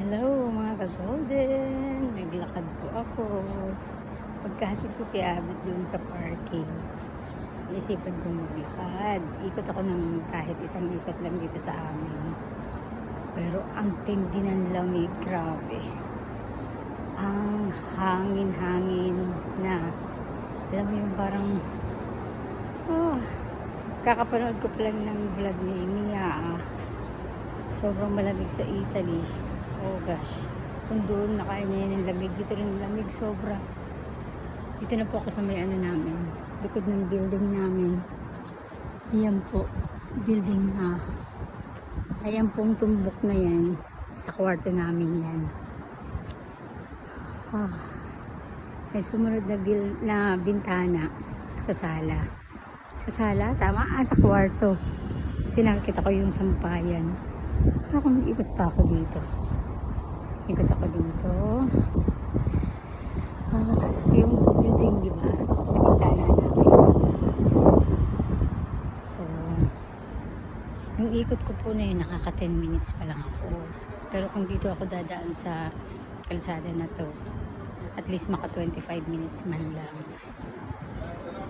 Hello mga ka-golden! Naglakad po ako. Pagkahatid ko kay Abit doon sa parking, naisipan ko maglakad. Ikot ako ng kahit isang ikot lang dito sa amin. Pero ang tindi ng lamig, grabe. Ang hangin-hangin na. Alam mo yung parang, kakapanood ko pa lang ng vlog ni Mia. Sobrang malamig sa Italy. Oh gosh. Kung doon nakain niya yun ng lamig, dito rin lamig sobra. Dito na po ako sa may ano namin, likod ng building namin. Ayan po, building na. Ayan pong tumbok na yan. Sa kwarto namin yan. May sumunod na bintana sa sala. Sa sala? Tama? Sa kwarto. Kasi nakikita ko yung sampayan. Akong ikot pa ako dito. Ikot ako dito. Yung building, di ba? Sa bintana namin. So, yung ikot ko po na yun, nakaka 10 minutes pa lang ako. Pero kung dito ako dadaan sa kalsada na to, at least maka 25 minutes man lang.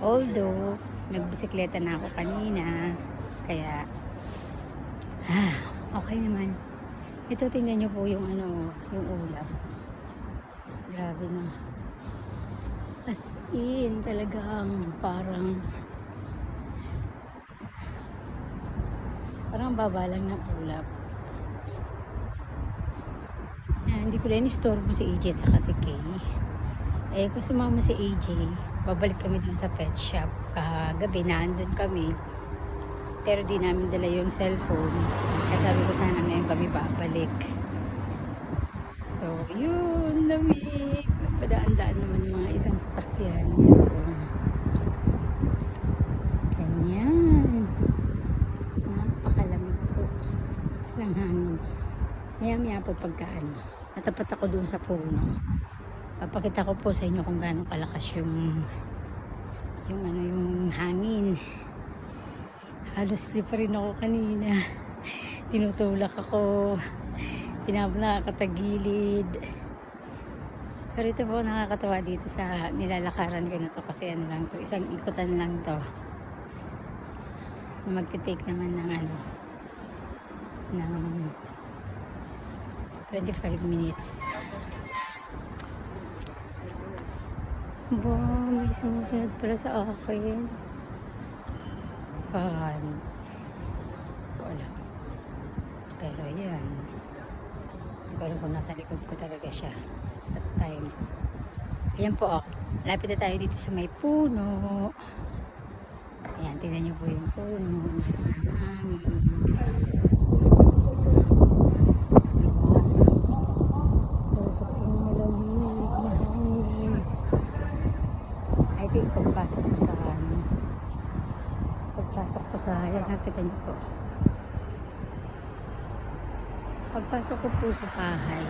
Although, nagbisikleta na ako kanina, kaya, okay naman. Ito, tingnan nyo po yung yung ulap. Grabe na. As in, talagang parang baba lang ng ulap. Hindi ko rin istorbo si AJ at saka si Kay. Kung sumama si AJ, babalik kami dun sa pet shop. Kagabi, naandun kami. Pero di namin dala yung cellphone. Kaya sabi ko sana ngayon kami babalik. So, yun, lamig. Padaan-daan naman yung mga isang sasakyan. Ganyan. Napakalamig po. Tapos ng hangin. Maya-maya po pagkaan. Natapat ako doon sa puno. Papakita ko po sa inyo kung gaano kalakas yung hangin. Halos slip pa rin ako kanina. Tinutulak ako. Nakakatagilid. Pero ito po nakakatawa dito sa nilalakaran ko na to kasi ano lang to, isang ikutan lang to. Magte-take naman ng ng 25 minutes. May sumusunod pala sa akin. Wala. Pero yan. Hindi ko alam kung nasa likod ko talaga siya. That time. Ayan po, lapit na tayo dito sa may puno. Ayan, tingnan nyo po yung puno. Mas na hangin. I think pagpasok ko sa yan, nakita niyo po. Pagpasok ko po sa bahay,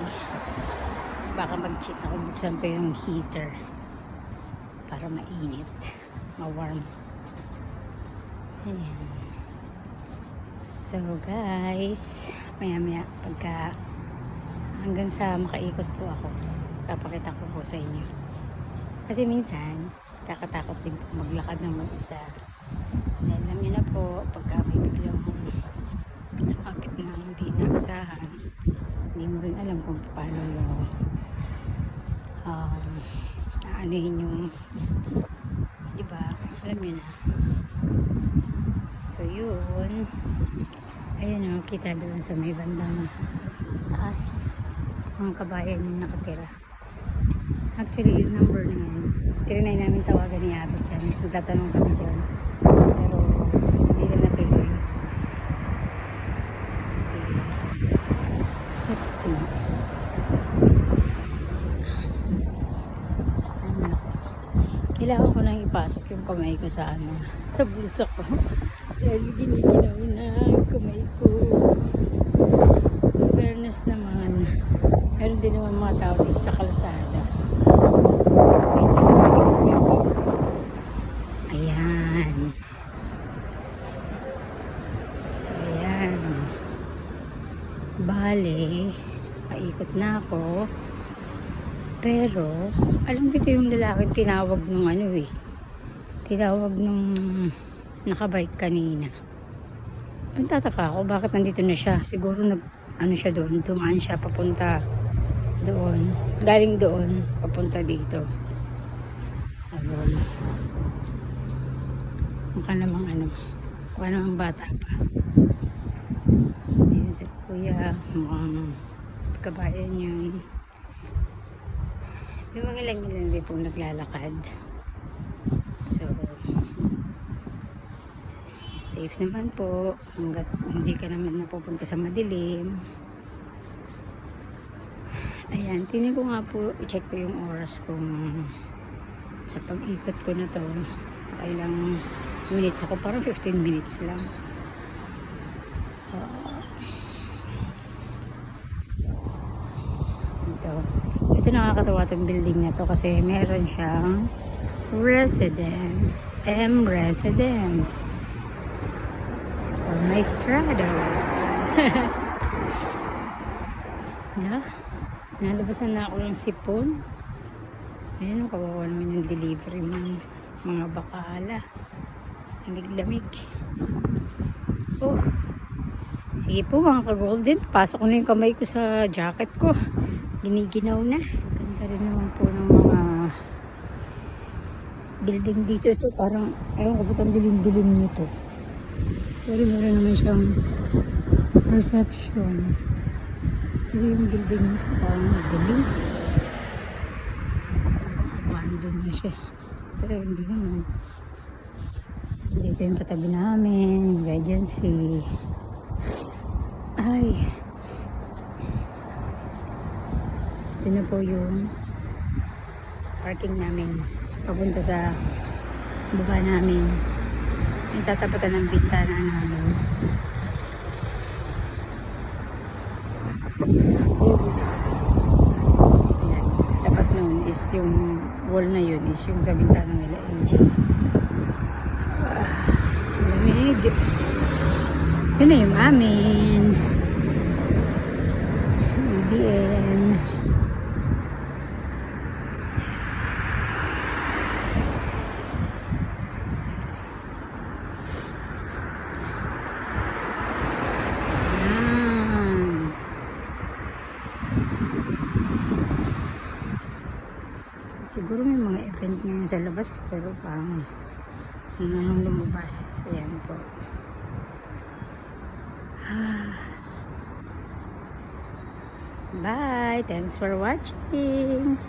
baka mag-cheat ako, buksan pa yung heater para mainit, ma-warm. Ayan. So guys, maya pagka hanggang sa makaikot po ako, papakita ko po sa inyo. Kasi minsan kakatakot din po maglakad ng mag-isa. Alam niyo na po, pagka may biglang kapit na hindi naasahan, hindi mo rin alam kung paano mo aanuhin yung, diba, alam niyo na. So yun, ayun kita doon sa may bandang taas, mga kabayan yung nakatira. Actually yung number na yan, tirinay namin tawagan ni Abit dyan, nagtatanong kami dyan, pero hindi na natuloy. So kailangan ko nang ipasok yung kamay ko sa sa bulsa ko dahil giniginaw na kamay ko. In fairness naman, meron din naman mga tao dito sa kalsada. Ayan, so ayan, bale Paikot na ako. Pero, alam ko ito yung lalaki tinawag nung ano eh. Tinawag nung nakabike kanina. Nagtataka ako, bakit nandito na siya? Siguro ano siya doon, dumaan siya papunta doon. Galing doon, papunta dito. So, mukha namang bata pa. Ayun si kuya, mukhang kabayan yun. May mga lang din po naglalakad. So, safe naman po hanggat hindi ka naman napupunta sa madilim. Ayan, tinig ko nga po, i-check ko yung oras kung sa pag-ikot ko na to ilang minutes ako, parang 15 minutes lang. Ito nakakatawa itong building na to kasi meron siyang residence, M Residence or Maestrado. Nalabasan na ako ng sipon. Ayun, kawawa naman yung delivery ng mga bakala. Lamig-lamig. Oh, sige po mga ka-golden, pasok ko na yung kamay ko sa jacket ko. Giniginaw na. Ganda rin naman po ng mga building dito. Ito parang, ayun ko ba't ang dilim-dilim nito. Pero meron naman siyang reception. Pero yung building nito parang dilim. Abandon na siya. Pero hindi naman. Dito yung katabi namin, emergency. Ay. Ito na po yung parking namin. Papunta sa baba namin. Yung tatapatan ng bintana namin. Ayan. Tapat nun is yung wall na yun is yung sa bintana nila AJ. Lamig. Yun na yung amin. BBN. Siguro may mga event ngayon sa labas pero pang nung lumabas. Ayan po. Bye! Thanks for watching!